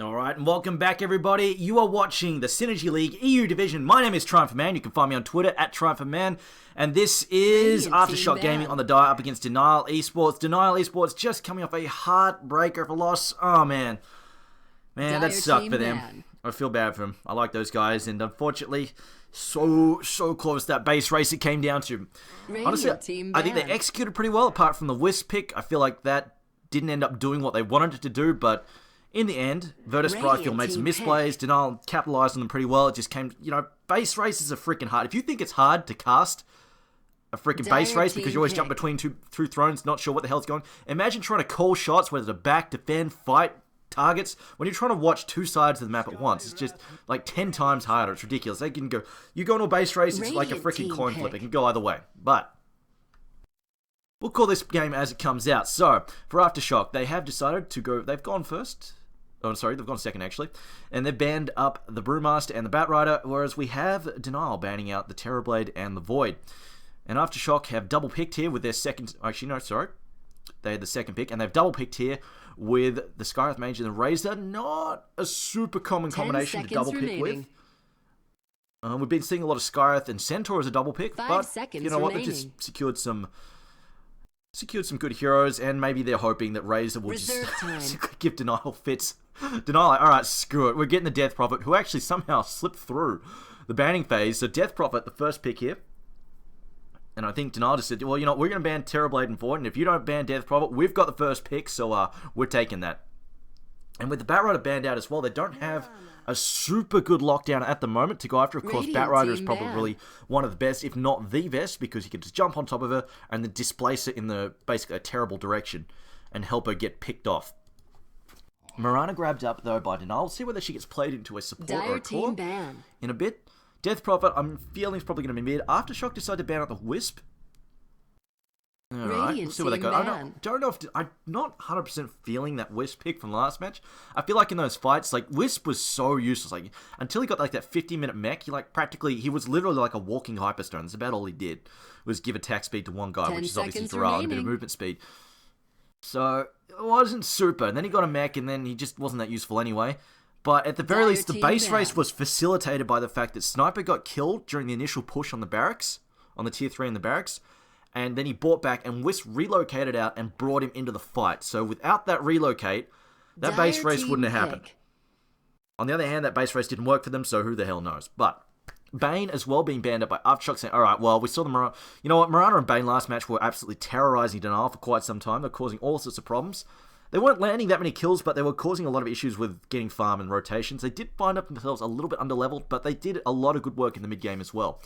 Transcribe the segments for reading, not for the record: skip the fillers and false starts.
Alright, and welcome back everybody. You are watching the Synergy League EU Division. My name is TriumphantMan. You can find me on Twitter at TriumphantMan. And this is AfterShockGaming on the die up against Denial Esports. Denial Esports just coming off a heartbreaker of a loss. Oh man. Man, that sucked for them. I feel bad for them. I like those guys, and unfortunately, so close that base race it came down to. Honestly, I think they executed pretty well apart from the Wisp pick. I feel like that didn't end up doing what they wanted it to do, but in the end, Virtus Brightfield made some misplays. Denial capitalized on them pretty well. It just came, base races are freaking hard. If you think it's hard to cast a freaking base race because you always jump between two thrones, not sure what the hell's going on, imagine trying to call shots, whether to back, defend, fight, targets, when you're trying to watch two sides of the map at once. It's just like 10 times harder. It's ridiculous. They can go, you go into a base race, it's like a freaking coin flip. It can go either way. But we'll call this game as it comes out. So, for Aftershock, they have decided to go, they've gone first. Oh, sorry, they've gone second, actually. And they've banned up the Brewmaster and the Batrider, whereas we have Denial banning out the Terrorblade and the Void. And Aftershock have double picked here with their second... Actually, no, sorry. They had the second pick, and they've double picked here with the Skywrath Mage and the Razor. Not a super common combination to double pick with. We've been seeing a lot of Skywrath and Centaur as a double pick, but you know what? They've just secured some good heroes, and maybe they're hoping that Razor will just give Denial fits. Denial, like, alright, screw it. We're getting the Death Prophet, who actually somehow slipped through the banning phase. So Death Prophet, the first pick here. And I think Denial just said, well, you know, we're going to ban Terrorblade and Void, and if you don't ban Death Prophet, we've got the first pick, so we're taking that. And with the Batrider banned out as well, they don't have a super good lockdown at the moment to go after. Of course, Batrider is probably one of the best, if not the best, because you can just jump on top of her and then displace her in the basically a terrible direction and help her get picked off. Mirana grabbed up, though, by Denial. We'll see whether she gets played into a support or a core in a bit. Death Prophet, I'm feeling is probably going to be mid. Aftershock decided to ban out the Wisp. Alright, we'll see where they go. I don't know if... I'm not 100% feeling that Wisp pick from last match. I feel like in those fights, like, Wisp was so useless. Like, until he got, like, that 50-minute mech, he was literally like a walking Hyperstone. That's about all he did, was give attack speed to one guy, which is obviously Doral, and a bit of movement speed. So, it wasn't super. And then he got a mech, and then he just wasn't that useful anyway. But at the very least, the base race was facilitated by the fact that Sniper got killed during the initial push on the barracks, on the tier 3 in the barracks, and then he bought back, and Wisp relocated out and brought him into the fight. So without that relocate, that base race wouldn't have happened. On the other hand, that base race didn't work for them, so who the hell knows. But Bane as well being banned up by Aftershock saying, alright, well, we saw the Mirana. You know what, Mirana and Bane last match were absolutely terrorizing Denial for quite some time. They're causing all sorts of problems. They weren't landing that many kills, but they were causing a lot of issues with getting farm and rotations. They did find up themselves a little bit underleveled, but they did a lot of good work in the mid-game as well.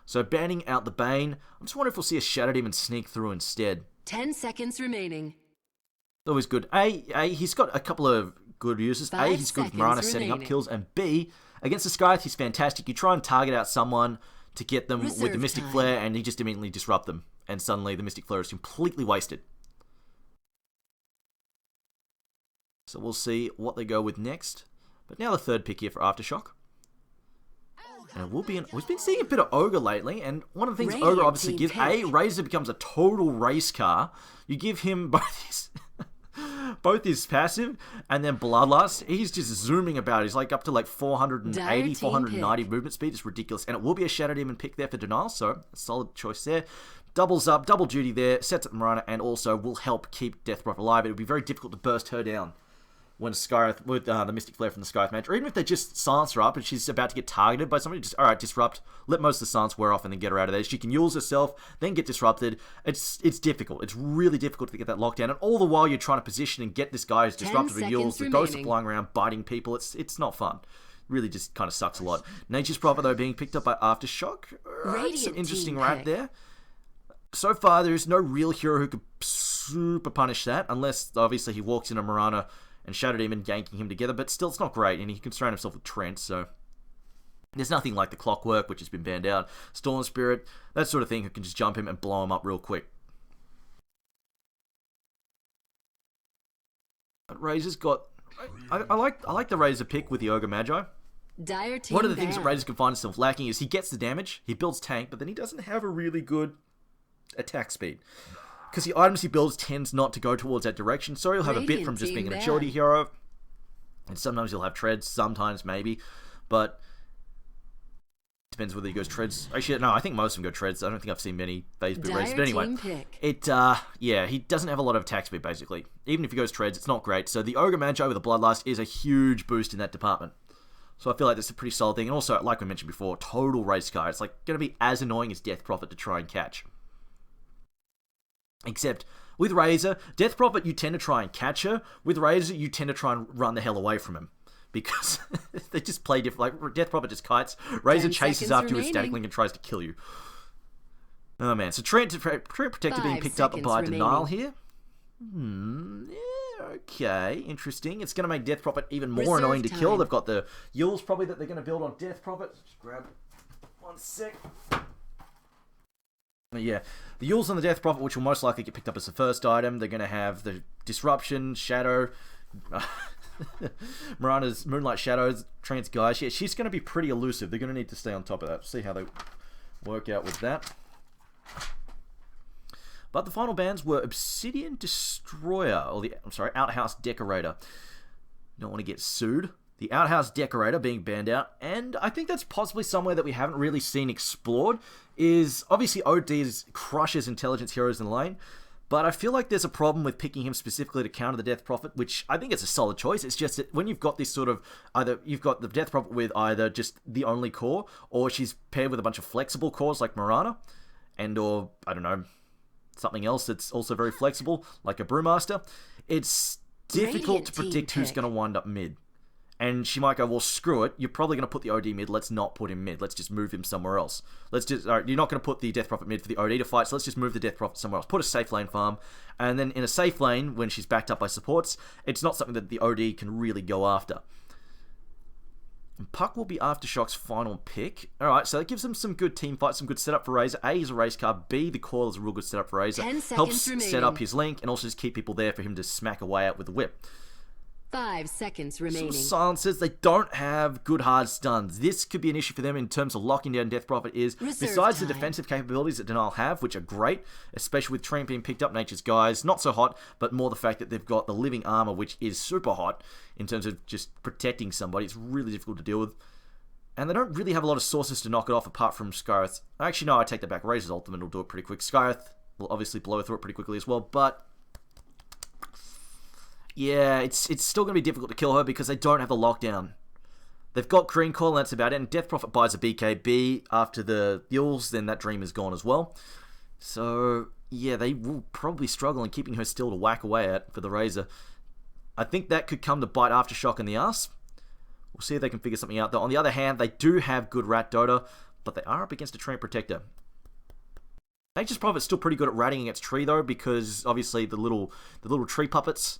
So banning out the Bane. I'm just wondering if we'll see a Shadow Demon sneak through instead. 10 seconds remaining. Always good. A, he's got a couple of good uses. A, he's good with Mirana setting up kills, and B, against the Skywrath, he's fantastic. You try and target out someone to get them with the Mystic Flare, and he just immediately disrupt them, and suddenly the Mystic Flare is completely wasted. So we'll see what they go with next. But now the third pick here for Aftershock. And we've been seeing a bit of Ogre lately, and one of the things Ogre obviously gives, Razor becomes a total race car. You give him both his passive and then Bloodlust. He's just zooming about. He's like up to like 480, 490 movement speed. It's ridiculous. And it will be a Shadow Demon pick there for Denial, so a solid choice there. Doubles up, double duty there, sets up Mirana, and also will help keep Death Prophet alive. It would be very difficult to burst her down when Skywrath, with the Mystic Flare from the Skywrath match, or even if they just silence her up and she's about to get targeted by somebody, just, alright, disrupt, let most of the silence wear off and then get her out of there. She can use herself, then get disrupted. It's difficult. It's really difficult to get that lockdown, and all the while you're trying to position and get this guy who's disrupted with Yules, the ghosts are flying around, biting people. It's not fun. Really just kind of sucks a lot. Nature's Prophet, though, being picked up by Aftershock. Some interesting right there. So far, there is no real hero who could super punish that, unless, obviously, he walks in a Mirana and Shadow Demon ganking him together, but still it's not great, and he can surround himself with Trent, so there's nothing like the Clockwork, which has been banned out, Storm Spirit, that sort of thing, who can just jump him and blow him up real quick. But Razor's got... I like the Razor pick with the Ogre Magi. One of the things that Razor can find himself lacking is he gets the damage, he builds tank, but then he doesn't have a really good attack speed. Because the items he builds tends not to go towards that direction, so he'll have a bit from just being an agility hero. And sometimes he'll have treads, sometimes maybe. But depends whether he goes treads. Actually, no, I think most of them go treads. I don't think I've seen many phase boot races. But anyway, yeah, he doesn't have a lot of attack speed, basically. Even if he goes treads, it's not great. So the Ogre Magi with the Bloodlust is a huge boost in that department. So I feel like that's a pretty solid thing. And also, like we mentioned before, total race car. It's like going to be as annoying as Death Prophet to try and catch. Except with Razor, Death Prophet, you tend to try and catch her. With Razor, you tend to try and run the hell away from him. Because they just play different. Like, Death Prophet just kites. Razor chases after you with Static Link and tries to kill you. Oh, man. So Treant Protector being picked up by Denial here. Yeah, okay. Interesting. It's going to make Death Prophet even more annoying to kill. They've got the Yules probably that they're going to build on Death Prophet. Just grab 1 sec. But yeah, the Yules on the Death Prophet, which will most likely get picked up as the first item. They're going to have the Disruption, Shadow... Mirana's Moonlight Shadows, Trance Guys. Yeah, she's going to be pretty elusive. They're going to need to stay on top of that. See how they work out with that. But the final bans were Obsidian Destroyer, or Outhouse Decorator. Don't want to get sued. The Outhouse Decorator being banned out, and I think that's possibly somewhere that we haven't really seen explored, is obviously OD crushes intelligence heroes in the lane. But I feel like there's a problem with picking him specifically to counter the Death Prophet, which I think it's a solid choice. It's just that when you've got this sort of, either you've got the Death Prophet with either just the only core, or she's paired with a bunch of flexible cores like Mirana, and or, I don't know, something else that's also very flexible, like a Brewmaster, it's difficult to predict who's going to wind up mid. And she might go, well, screw it. You're probably going to put the OD mid. Let's not put him mid. Let's just move him somewhere else. Alright, you're not going to put the Death Prophet mid for the OD to fight, so let's just move the Death Prophet somewhere else. Put a safe lane farm. And then in a safe lane, when she's backed up by supports, it's not something that the OD can really go after. And Puck will be AfterShock's final pick. Alright, so that gives them some good team fights, some good setup for Razor. A is a race car. B, the coil is a real good setup for Razor. Helps set up his link, and also just keep people there for him to smack away at with the whip. 5 seconds remaining. Some silences, they don't have good hard stuns. This could be an issue for them in terms of locking down Death Prophet besides the defensive capabilities that Denial have, which are great, especially with Treant being picked up, Nature's Guys, not so hot, but more the fact that they've got the living armor, which is super hot in terms of just protecting somebody. It's really difficult to deal with. And they don't really have a lot of sources to knock it off apart from Skyreth. Actually, no, I take that back. Razor's ultimate will do it pretty quick. Skyreth will obviously blow through it pretty quickly as well, but... yeah, it's still going to be difficult to kill her because they don't have the lockdown. They've got Green Coil, and that's about it. And Death Prophet buys a BKB after the Yules, then that dream is gone as well. So, yeah, they will probably struggle in keeping her still to whack away at for the Razor. I think that could come to bite Aftershock in the ass. We'll see if they can figure something out, though. On the other hand, they do have good Rat Dota, but they are up against a Treant Protector. Nature's Prophet's still pretty good at ratting against Tree, though, because obviously the little tree puppets...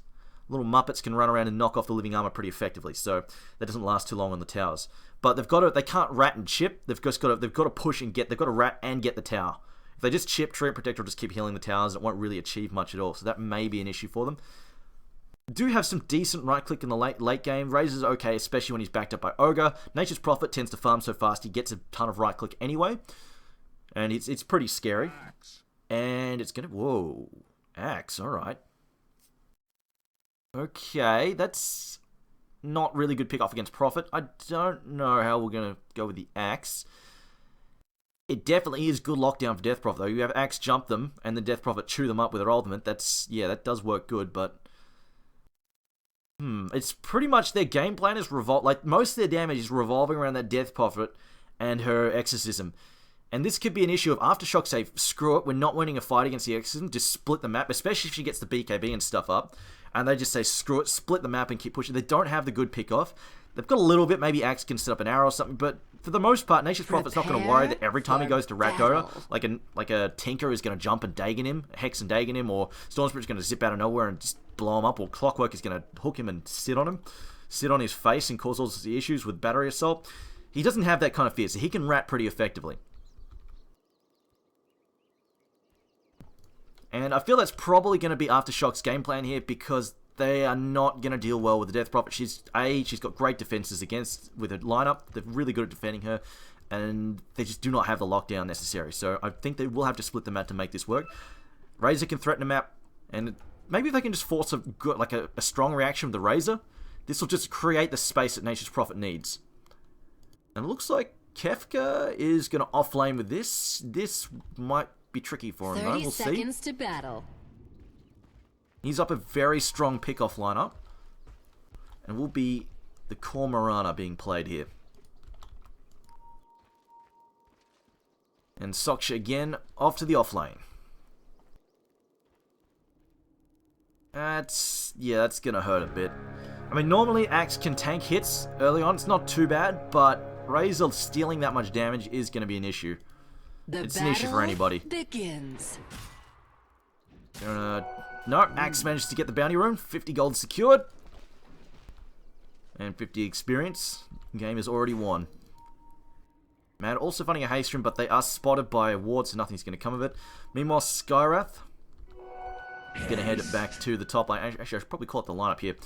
little Muppets can run around and knock off the living armor pretty effectively, so that doesn't last too long on the towers. But they can't rat and chip. They've got to push and they've got to rat and get the tower. If they just chip, Treant Protector will just keep healing the towers. It won't really achieve much at all, so that may be an issue for them. Do have some decent right click in the late game. Razor's okay, especially when he's backed up by Ogre. Nature's Prophet tends to farm so fast he gets a ton of right click anyway, and it's pretty scary. And it's gonna Axe, all right. Okay, that's not really good pick off against Prophet. I don't know how we're going to go with the Axe. It definitely is good lockdown for Death Prophet, though. You have Axe jump them, and then Death Prophet chew them up with her ultimate. That does work good, but... it's pretty much their game plan is most of their damage is revolving around that Death Prophet and her Exorcism. And this could be an issue of Aftershock say, screw it, we're not winning a fight against the Exorcism, just split the map, especially if she gets the BKB and stuff up. And they just say, screw it, split the map and keep pushing. They don't have the good pick-off. They've got a little bit, maybe Axe can set up an arrow or something, but for the most part, Nature's Prophet's not going to worry that every time he goes to Rat Dota, like a Tinker is going to jump and Dagon him, Hex and Dagon him, or Storm Spirit's going to zip out of nowhere and just blow him up, or Clockwork is going to hook him and sit on his face and cause all sorts of issues with Battery Assault. He doesn't have that kind of fear, so he can rat pretty effectively. And I feel that's probably going to be Aftershock's game plan here because they are not going to deal well with the Death Prophet. She's got great defenses with her lineup. They're really good at defending her. And they just do not have the lockdown necessary. So I think they will have to split the map to make this work. Razor can threaten the map. And maybe if they can just force a strong reaction with the Razor, This will just create the space that Nature's Prophet needs. And it looks like Kefka is going to offlane with this. This might be tricky for him, though. We'll see. 30 seconds to battle. He's up a very strong pick-off lineup. And will be the core Mirana being played here. And Soksha again, off to the offlane. That's going to hurt a bit. I mean, normally Axe can tank hits early on. It's not too bad, but Razor stealing that much damage is going to be an issue. It's an issue for anybody. Begins. No, Axe managed to get the bounty rune. 50 gold secured. And 50 experience. Game is already won. Mad also finding a haste rune, but they are spotted by a ward, so nothing's going to come of it. Meanwhile, Skyrath is going to head back to the top line. Actually, I should probably call it the lineup here.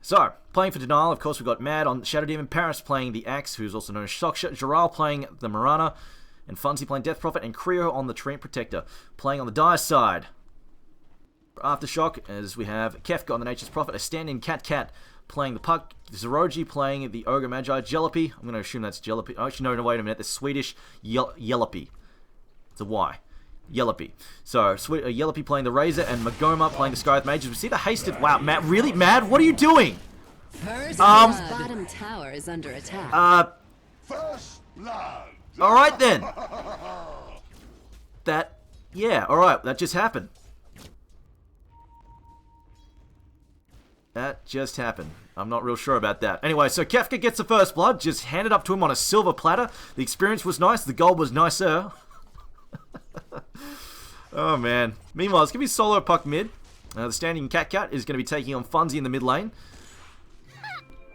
So, playing for Denial, of course, we've got Mad on Shadow Demon, Paris playing the Axe, who's also known as Shocksha, Jaral playing the Mirana, and Funzy playing Death Prophet, and Creo on the Treant Protector. Playing on the Dire side, Aftershock, as we have Kefka on the Nature's Prophet, a stand-in Cat playing the Puck, Zeroji playing the Ogre Magi, Jelopi, I'm going to assume that's Jelopi, actually no, wait a minute, the Swedish Jelopi, it's a Y, Jelopi. So, Jelopi playing the Razor, and Magoma playing the Skyrath Mages. We see the hasted, wow, Matt, really? Mad? What are you doing? First bottom tower is under attack. First blood. Alright then. Yeah, alright, that just happened. That just happened. I'm not real sure about that. Anyway, so Kefka gets the first blood, just handed up to him on a silver platter. The experience was nice, the gold was nicer. Oh man. Meanwhile, it's going to be solo Puck mid. The standing Cat is going to be taking on Funzy in the mid lane.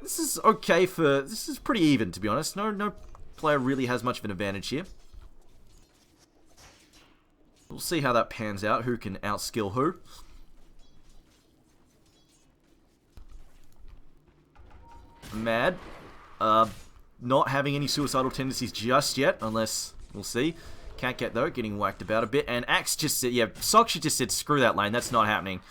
This is okay for... This is pretty even, to be honest. No player really has much of an advantage here. We'll see how that pans out. Who can outskill who. Mad. Not having any suicidal tendencies just yet, unless... We'll see. Cat though, getting whacked about a bit. And Axe just said... Yeah, Soksha just said, screw that lane. That's not happening.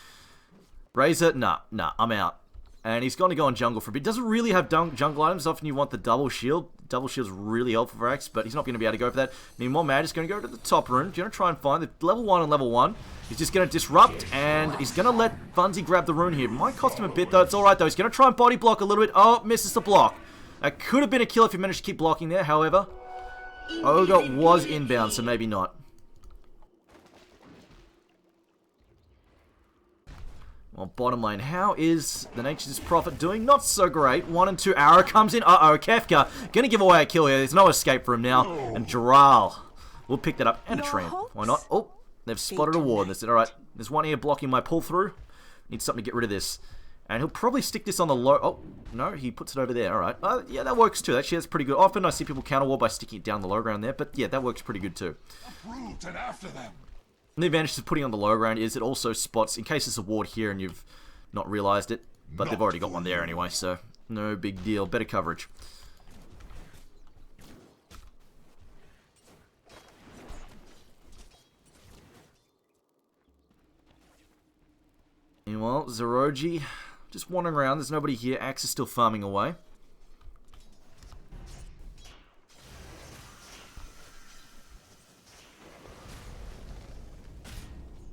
Razor, nah, I'm out. And he's going to go on jungle for a bit. Doesn't really have jungle items. Often you want the double shield. Double shield's really helpful for Axe, but he's not going to be able to go for that. Meanwhile, Mad is going to go to the top rune. He's going to try and find the level 1 and level 1. He's just going to disrupt, and he's going to let Funzy grab the rune here. Might cost him a bit, though. It's alright, though. He's going to try and body block a little bit. Oh, misses the block. That could have been a kill if he managed to keep blocking there. However, Ogre was inbound, so maybe not. Well, bottom lane, how is the Nature's Prophet doing? Not so great. 1 and 2 arrow comes in. Uh-oh, Kefka gonna give away a kill here. There's no escape for him now. And Jaral will pick that up. And a Treant. Why not? Oh, they've spotted a ward. They said, alright, there's one here blocking my pull through. Need something to get rid of this. And he'll probably stick this on the low... Oh, no, he puts it over there. Alright. Yeah, that works too. Actually, that's pretty good. Often I see people counter ward by sticking it down the low ground there. But yeah, that works pretty good too. Uproot and after them. And the advantage of putting on the low ground is it also spots, in case there's a ward here and you've not realised it, but they've already got one there anyway, so no big deal. Better coverage. Meanwhile, Zeroji just wandering around. There's nobody here. Axe is still farming away.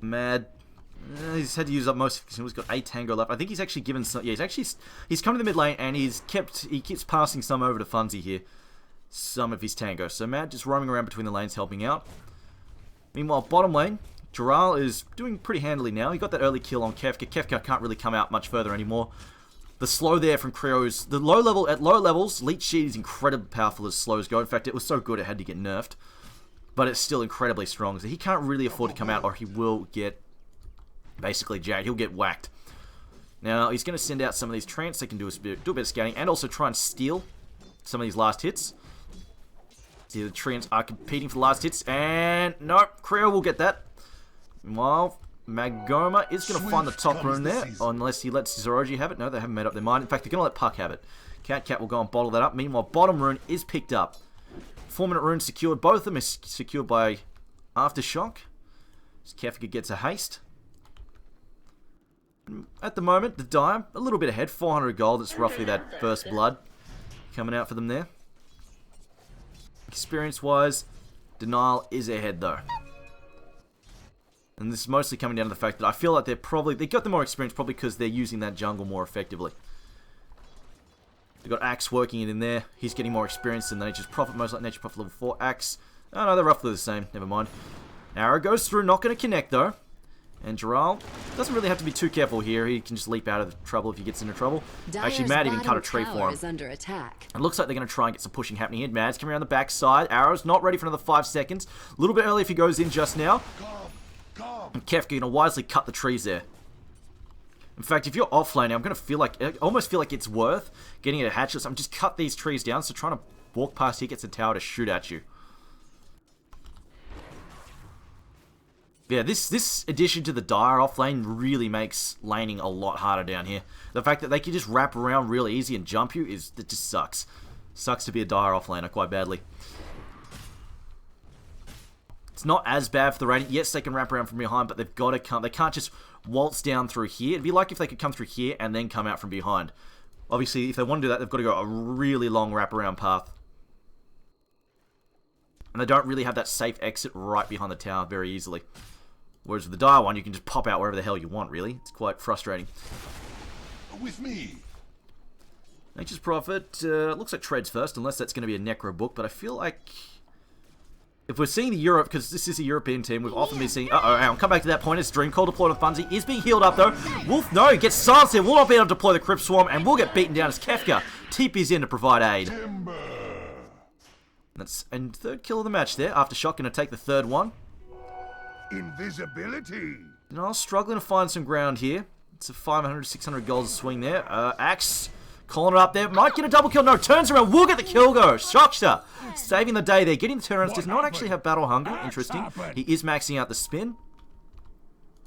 Mad. He's had to use up most of his. He's got 8 tango left. I think he's actually given some. Yeah, he's come to the mid lane and he keeps passing some over to Funzy here. Some of his tango. So Mad just roaming around between the lanes helping out. Meanwhile, bottom lane, Jaral is doing pretty handily now. He got that early kill on Kefka. Kefka can't really come out much further anymore. The slow there from Creo's... At low levels, Leech Sheet is incredibly powerful as slows go. In fact, it was so good it had to get nerfed. But it's still incredibly strong. So he can't really afford to come out or he will get basically jagged. He'll get whacked. Now, he's going to send out some of these Treants. They can do a bit of scouting and also try and steal some of these last hits. See, the Treants are competing for the last hits. And no, Creo will get that. Meanwhile, Magoma is going to find the top rune there. Unless he lets Zeroji have it. No, they haven't made up their mind. In fact, they're going to let Puck have it. Cat will go and bottle that up. Meanwhile, bottom rune is picked up. 4-minute rune secured. Both of them is secured by Aftershock. Kefka gets a haste. at the moment, the Dime, a little bit ahead. 400 gold. It's roughly that first blood coming out for them there. Experience-wise, Denial is ahead, though. And this is mostly coming down to the fact that I feel like they got the more experience probably because they're using that jungle more effectively. They've got Axe working it in there. He's getting more experience than Nature's Prophet, most like Nature's Prophet level 4. Axe, oh no, they're roughly the same. Never mind. Arrow goes through, not going to connect though. And Gerald doesn't really have to be too careful here. He can just leap out of the trouble if he gets into trouble. Actually, Mad even cut a tree for him. Under attack. It looks like they're going to try and get some pushing happening here. Mad's coming around the backside. Arrow's not ready for another 5 seconds. A little bit early if he goes in just now. And Kefka going to wisely cut the trees there. In fact, if you're offlane, I'm going to feel like, I almost feel like it's worth getting a hatchet. So I'm just cut these trees down. So trying to walk past here gets a tower to shoot at you. Yeah, this addition to the Dire offlane really makes laning a lot harder down here. The fact that they can just wrap around real easy and jump you, it just sucks. Sucks to be a Dire offlaner quite badly. It's not as bad for the Radiant. Yes, they can wrap around from behind, but they've got to come. They can't just waltz down through here. It'd be like if they could come through here and then come out from behind. Obviously, if they want to do that, they've got to go a really long wraparound path. And they don't really have that safe exit right behind the tower very easily. Whereas with the Dire one, you can just pop out wherever the hell you want, really. It's quite frustrating. With me. Nature's Prophet looks like Treads first, unless that's going to be a Necro book, but I feel like if we're seeing the Europe, because this is a European team, we've often been seeing... Uh-oh, hang on, come back to that point. It's Dream Call deployed on Funzy. Is being healed up, though. Wolf, no, gets silenced here. Will not be able to deploy the Crypt Swarm, and will get beaten down as Kefka TP's in to provide aid. And third kill of the match there. AfterShock going to take the third one. Invisibility. Now, struggling to find some ground here. It's a 500, 600 goals swing there. Axe calling it up there. Might get a double kill. No, turns around. Will get the kill go. Shockster saving the day there. Getting the turnarounds. Does not actually have battle hunger. Interesting. He is maxing out the spin.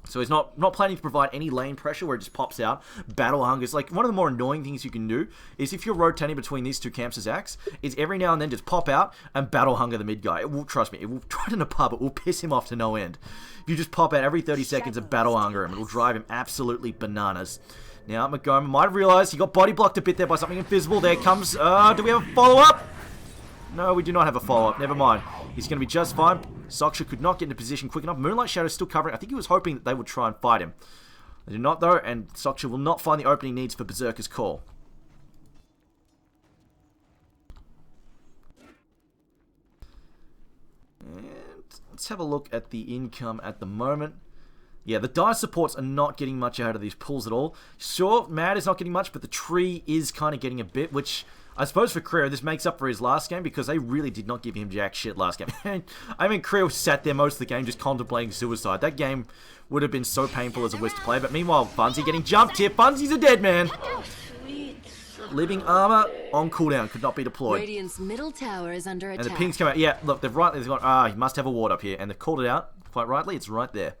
So he's not planning to provide any lane pressure where it just pops out. Battle hunger is like one of the more annoying things you can do is if you're rotating between these two camps as Axe, is every now and then just pop out and battle hunger the mid guy. It will, trust me, it will try it in a pub, it will piss him off to no end. If you just pop out every 30 seconds and battle hunger him, it will drive him absolutely bananas. Now, Montgomery might have realized he got body blocked a bit there by something invisible. There comes, do we have a follow-up? No, we do not have a follow-up. Never mind. He's going to be just fine. Soksha could not get into position quick enough. Moonlight Shadow's still covering. I think he was hoping that they would try and fight him. They do not, though, and Soksha will not find the opening needs for Berserker's Call. And let's have a look at the income at the moment. Yeah, the Dire supports are not getting much out of these pulls at all. Sure, Mad is not getting much, but the tree is kind of getting a bit, which I suppose for Creo, this makes up for his last game because they really did not give him jack shit last game. I mean, Creo sat there most of the game just contemplating suicide. That game would have been so painful as a West to play, but meanwhile, Bunzy getting jumped here. Bunzy's a dead man. Living armor on cooldown could not be deployed. Radiant's middle tower is under attack. And the pings come out. Yeah, look, they've gone, he must have a ward up here. And they've called it out, quite rightly. It's right there.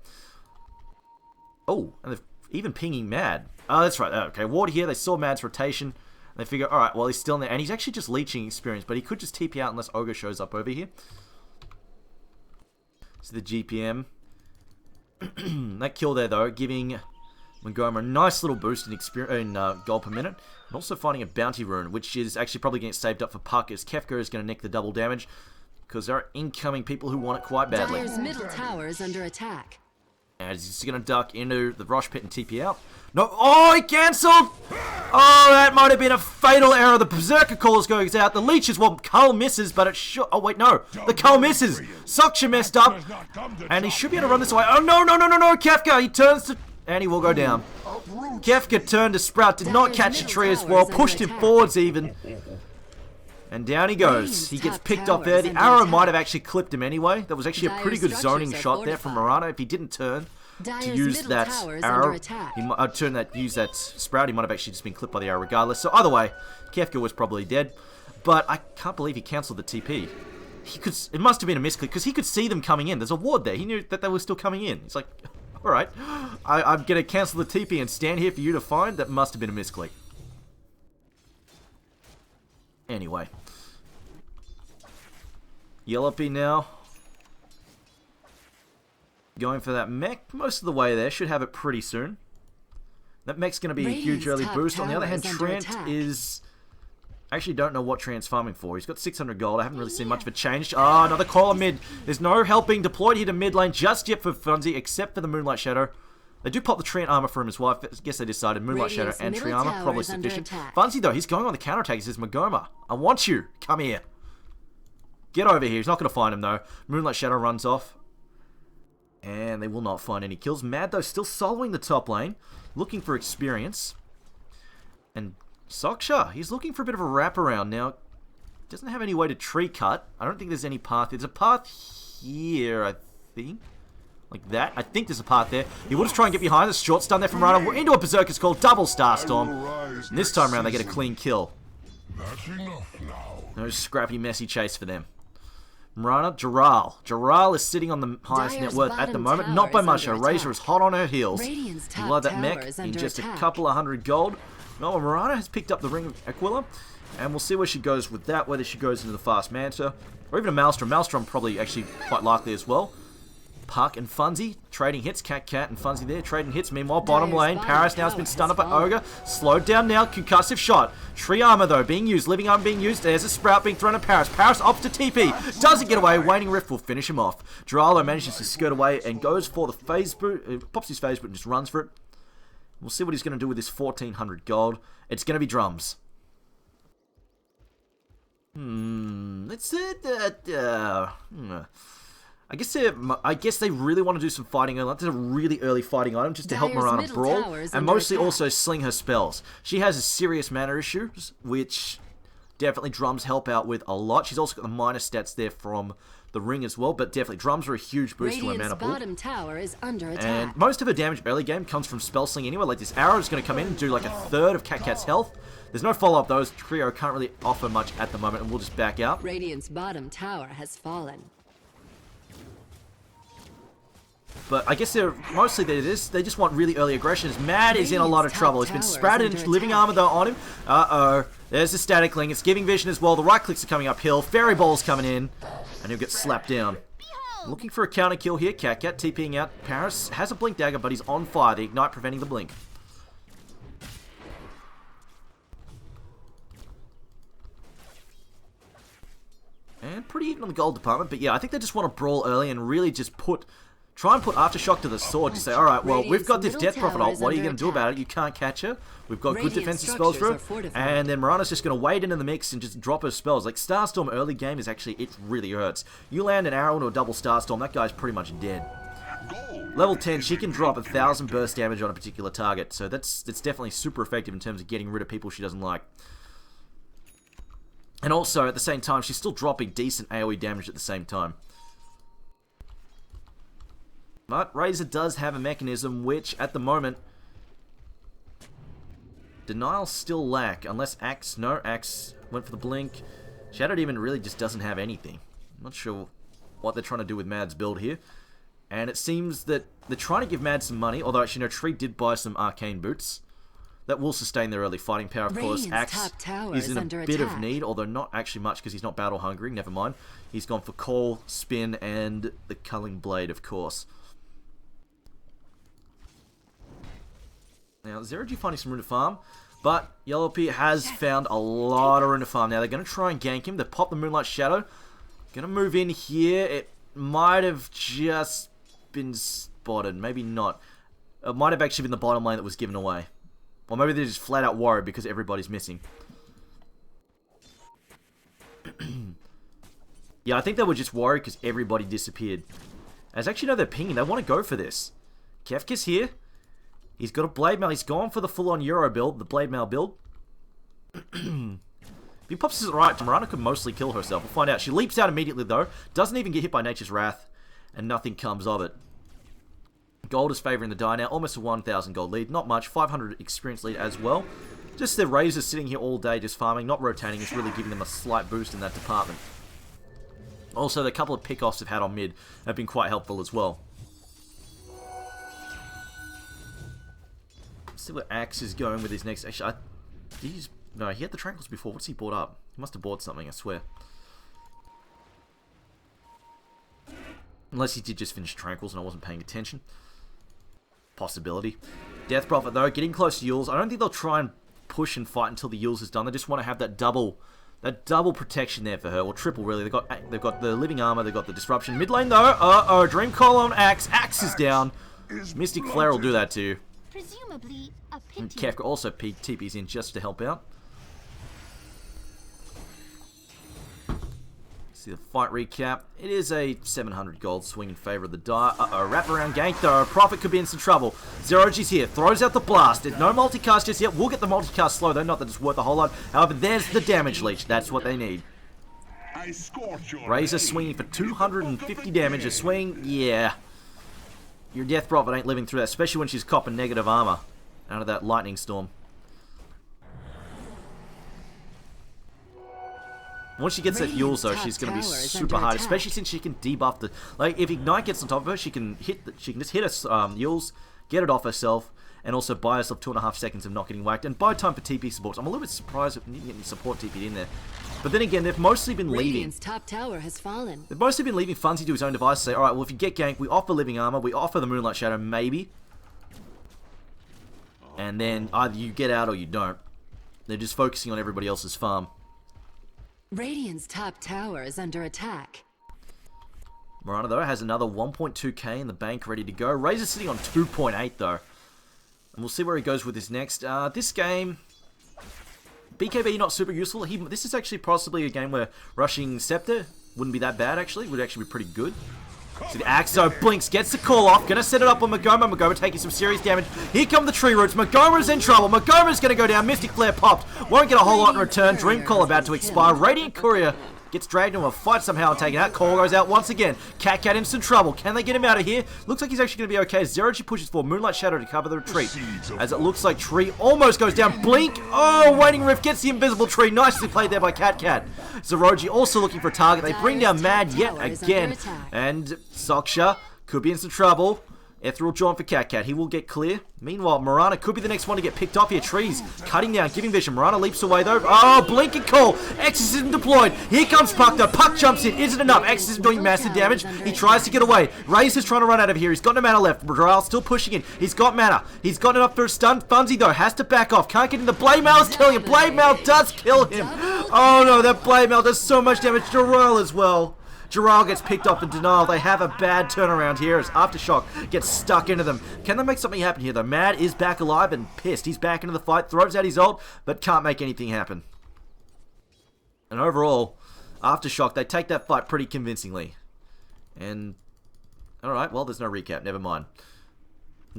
Oh, and they've even pinging Mad. Oh, that's right. Okay, ward here. They saw Mad's rotation. They figure, alright, well, he's still in there. And he's actually just leeching experience, but he could just TP out unless Ogre shows up over here. So the GPM. That kill there, though, giving Montgomery a nice little boost in gold per minute. And also finding a bounty rune, which is actually probably getting saved up for Puck, as Kefka is going to nick the double damage. Because there are incoming people who want it quite badly. Dire's middle tower is under attack. And he's going to duck into the Rosh Pit and TP out. No, oh, he cancelled! Oh, that might have been a fatal error. The Berserker Call goes out. The Leech is what Cull misses, but it should... Oh, wait, no. The Cull misses. Soksha messed up. And he should be able to run this away. Oh, no, no, no, no, no. Kefka, he turns to... And he will go down. Kefka turned to Sprout. Did not catch the tree as well. Pushed him forwards even. And down he goes. He gets picked up there. The arrow might have actually clipped him anyway. That was actually a pretty good zoning shot there from Murata. If he didn't turn to use that arrow, he might use that Sprout. He might have actually just been clipped by the arrow regardless. So either way, Kefka was probably dead. But I can't believe he cancelled the TP. It must have been a misclick because he could see them coming in. There's a ward there. He knew that they were still coming in. He's like, all right, I'm going to cancel the TP and stand here for you to find. That must have been a misclick. Anyway. Yellowpy now. Going for that mech most of the way there. Should have it pretty soon. That mech's going to be a huge early boost. On the other hand, Trent is... I actually don't know what Trent's farming for. He's got 600 gold. I haven't really seen much of a change. Ah, another caller mid. There's no help being deployed here to mid lane just yet for Funzy, except for the Moonlight Shadow. They do pop the Trent armor for him as well. I guess they decided Moonlight Shadow and Tree armor probably sufficient. Funzy though, he's going on the counterattack. He says, Magoma, I want you. Come here. Get over here. He's not going to find him though. Moonlight Shadow runs off. And they will not find any kills. Mad though, still soloing the top lane. Looking for experience. And Soksha, he's looking for a bit of a wraparound. Now, doesn't have any way to tree cut. I don't think there's any path. There's a path here, I think. Like that. I think there's a path there. He will just try and get behind. This short stun there from Rana. We're into a Berserker's Call. Double Starstorm. And this time around, they get a clean kill. No scrappy, messy chase for them. Mirana, Jaral is sitting on the highest net worth at the moment. Not by much. Razor is hot on her heels. You love that mech in just a couple of hundred gold. No, Mirana has picked up the Ring of Aquila. And we'll see where she goes with that. Whether she goes into the Fast Manta. Or even a Maelstrom. Maelstrom probably actually quite likely as well. Puck and Funzy trading hits. Cat and Funzy there trading hits. Meanwhile, bottom lane, Paris now has been stunned up by Ogre. Slowed down now. Concussive shot. Tree armor though being used. Living armor being used. There's a Sprout being thrown at Paris. Paris opts to TP. Doesn't get away. Waning Rift will finish him off. Dralo manages to skirt away and goes for the phase boot. Pops his phase boot and just runs for it. We'll see what he's going to do with this 1400 gold. It's going to be drums. Let's I guess they really want to do some fighting early. That's a really early fighting item just to help Mirana brawl. And mostly also sling her spells. She has a serious mana issues, which definitely drums help out with a lot. She's also got the minor stats there from the ring as well, but definitely drums are a huge boost to her mana pool. Bottom tower is under attack. And most of her damage early game comes from spell sling anyway. Like this arrow is going to come in and do like a third of Cat's health. There's no follow-up though. Trio can't really offer much at the moment, and we'll just back out. Radiant's bottom tower has fallen. But I guess they're mostly they just want really early aggressions. Mad is in a lot of trouble. He's been sprouted into living armor though on him. Uh-oh. There's the static link. It's giving vision as well. The right clicks are coming uphill. Fairy ball's coming in. And he'll get slapped down. Looking for a counter kill here. Cat TPing out. Paris has a blink dagger, but he's on fire. The ignite preventing the blink. And pretty even on the gold department. But yeah, I think they just want to brawl early and really just try and put Aftershock to the sword to say, alright, well, we've got this Death Prophet ult. What are you going to do about it? You can't catch her. We've got good defensive spells for her. And then Mirana's just going to wade into the mix and just drop her spells. Like, Starstorm early game is actually, it really hurts. You land an arrow into a double Starstorm, that guy's pretty much dead. Level 10, she can drop 1,000 burst damage on a particular target. So that's definitely super effective in terms of getting rid of people she doesn't like. And also, at the same time, she's still dropping decent AoE damage at the same time. But Razor does have a mechanism which, at the moment, Denial still lack. Unless Axe, no, Axe went for the blink. Shadow Demon really just doesn't have anything. I'm not sure what they're trying to do with Mad's build here. And it seems that they're trying to give Mad some money, although actually, no, Tree did buy some arcane boots. That will sustain their early fighting power, of course. Axe is in a bit of need, although not actually much because he's not battle hungry. Never mind. He's gone for Call, Spin, and the Culling Blade, of course. Now, Zero G finding some rune to farm, but Yellow P has found a lot of rune to farm. Now, they're going to try and gank him. They pop the Moonlight Shadow. Going to move in here. It might have just been spotted. Maybe not. It might have actually been the bottom lane that was given away. Or maybe they're just flat out worried because everybody's missing. Yeah, I think they were just worried because everybody disappeared. As actually, no, they're pinging. They want to go for this. Kefka's here. He's got a Blade Mail. He's gone for the full-on Euro build, the Blade Mail build. If he pops this right, Mirana could mostly kill herself. We'll find out. She leaps out immediately, though. Doesn't even get hit by Nature's Wrath. And nothing comes of it. Gold is favoring the die now. Almost a 1,000 gold lead. Not much. 500 experience lead as well. Just their Razors sitting here all day just farming. Not rotating. It's really giving them a slight boost in that department. Also, the couple of pickoffs they've had on mid have been quite helpful as well. Let's see where Axe is going with his next... Actually, no, he had the Tranquils before. What's he bought up? He must have bought something, I swear. Unless he did just finish Tranquils and I wasn't paying attention. Possibility. Death Prophet, though, getting close to Yules. I don't think they'll try and push and fight until the Yules is done. They just want to have that double protection there for her, or triple, really. They've got the living armor, they've got the disruption. Mid lane, though, Dream Call on Axe. Axe is down. Mystic Flare will do that to you. Presumably a pity. And Kefka also TP's in just to help out. See the fight recap. It is a 700 gold swing in favor of the Dire. Wraparound gank though. Prophet could be in some trouble. Zeroji's here. Throws out the blast. There's no multicast just yet. We'll get the multicast slow though. Not that it's worth a whole lot. However, there's the damage leech. That's what they need. Razor swinging for 250 damage. A swing. Yeah. Your Death Prophet ain't living through that. Especially when she's copping negative armor out of that lightning storm. Once she gets that Yules though, she's going to be super hard, especially since she can debuff the... Like, if Ignite gets on top of her, she can just hit us Yules, get it off herself, and also buy herself 2.5 seconds of not getting whacked, and buy time for TP supports. I'm a little bit surprised if we didn't get any support TP in there. But then again, they've mostly been leaving. Top tower has fallen. They've mostly been leaving Funzy to his own device, say, alright, well if you get ganked, we offer living armor, we offer the Moonlight Shadow, maybe. And then either you get out or you don't. They're just focusing on everybody else's farm. Radiant's top tower is under attack. Mirana, though, has another 1.2k in the bank ready to go. Razor's sitting on 2.8, though. And we'll see where he goes with this next. This game, BKB not super useful. This is actually possibly a game where rushing Scepter wouldn't be that bad, actually. Would actually be pretty good. So the Axo blinks, gets the call off, gonna set it up on Magoma. Magoma taking some serious damage. Here come the tree roots. Magoma's in trouble. Magoma's gonna go down. Mystic Flare popped. Won't get a whole lot in return. Dream Call about to expire. Radiant Courier gets dragged into a fight somehow and taken out. Call goes out once again. Cat in some trouble. Can they get him out of here? Looks like he's actually going to be okay. Zeroji pushes for Moonlight Shadow to cover the retreat. As it looks like Tree almost goes down. Blink. Oh, Waning Rift gets the invisible Tree. Nicely played there by Cat. Zeroji also looking for a target. They bring down Mad yet again. And Soksha could be in some trouble. Ethereal Jaunt for Cat. He will get clear. Meanwhile, Mirana could be the next one to get picked off here. Trees cutting down, giving vision. Mirana leaps away though. Oh, blink and call. Exorcism deployed. Here comes Puck though. Puck jumps in. Isn't enough. Exorcism doing massive damage. He tries to get away. Razor's trying to run out of here. He's got no mana left. Morale still pushing in. He's got mana. He's got enough for a stun. Funzy though has to back off. Can't get in. The Blade Mail is killing him. Blade Mail does kill him. Oh no, that Blade Mail does so much damage to Royal as well. Jarrell gets picked off in denial. They have a bad turnaround here as Aftershock gets stuck into them. Can they make something happen here though? Mad is back alive and pissed. He's back into the fight, throws out his ult, but can't make anything happen. And overall, Aftershock, they take that fight pretty convincingly. And, alright, well, there's no recap. Never mind.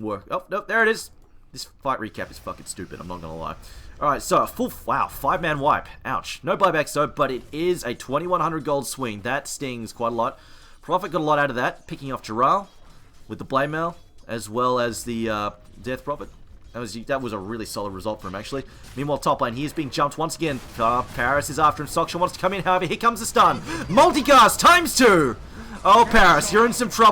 Oh, no, there it is. This fight recap is fucking stupid, I'm not gonna lie. Alright, so, wow, 5-man wipe. Ouch. No buybacks though, but it is a 2100 gold swing. That stings quite a lot. Prophet got a lot out of that, picking off Jarrell with the Blade Mail, as well as the Death Prophet. That was a really solid result for him, actually. Meanwhile, top lane, he is being jumped once again. Paris is after him. Soksha wants to come in, however, here comes the stun. Multicast, ×2! Oh, Paris, you're in some trouble.